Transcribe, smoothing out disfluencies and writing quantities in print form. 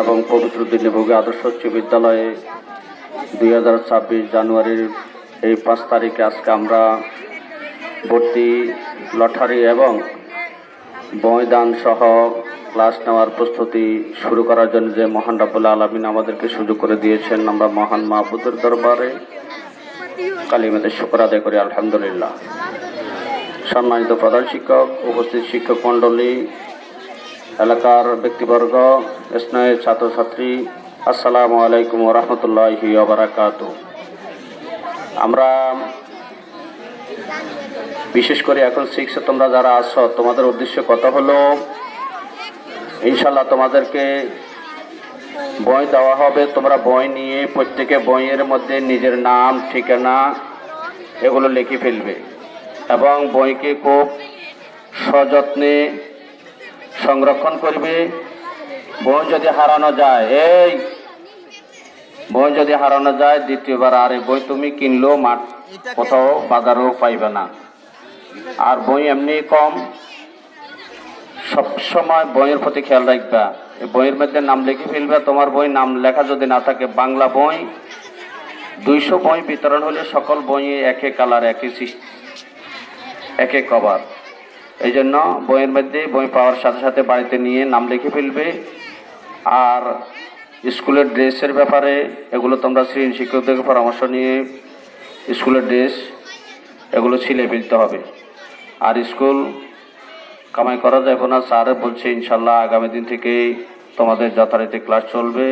এবং পবিত্র দিল্লিভোগী আদর্শ উচ্চ বিদ্যালয়ে 2026 জানুয়ারির এই 5 তারিখে আজকে আমরা ভর্তি, লটারি এবং বইদান সহ ক্লাস নেওয়ার প্রস্তুতি শুরু করার জন্য যে মহান রব্বুল আলামিন আমাদেরকে সুযোগ করে দিয়েছেন, আমরা মহান মাহবুদের দরবারে কালিমাতে শুকর আদায় করি আলহামদুলিল্লাহ। সম্মানিত প্রধান শিক্ষক, উপস্থিত শিক্ষক মণ্ডলী, এলাকার ব্যক্তিবর্গ, স্নেহের ছাত্রছাত্রী, আসসালামু আলাইকুম ওয়া রাহমাতুল্লাহি ওয়া বারাকাতুহু। আমরা বিশেষ করে এখন 6 তোমরা যারা আছো, তোমাদের উদ্দেশ্য কথা হলো ইনশাআল্লাহ তোমাদেরকে বই দেওয়া হবে। তোমরা বই নিয়ে প্রত্যেকে বইয়ের মধ্যে নিজের নাম, ঠিকানা এগুলো লিখে ফেলবে এবং বইকে খুব সযত্নে সংরক্ষণ করবে। বই যদি হারানো যায় দ্বিতীয়বার আর এই বই তুমি কিনলেও মাঠ কোথাও বাজারেও পাইবে না। আর বই এমনি কম, সবসময় বইয়ের প্রতি খেয়াল রাখবা। বইয়ের মধ্যে নাম লিখে ফেলবে। তোমার বই নাম লেখা যদি না থাকে, বাংলা বই 200 বই বিতরণ হলে সকল বই একই কালার, একই কভার। এই জন্য বইয়ের মধ্যে বই পাওয়ার সাথে সাথে বাড়িতে নিয়ে নাম লিখে ফেলবে। আর স্কুলের ড্রেসের ব্যাপারে এগুলো তোমরা শ্রেণী শিক্ষকদের পরামর্শ নিয়ে স্কুলের ড্রেস এগুলো ছিলে ফেলতে হবে। আর স্কুল কামাই করা যাবে না। স্যার বলছে ইনশাল্লাহ আগামী দিন থেকে তোমাদের যথারীতি ক্লাস চলবে।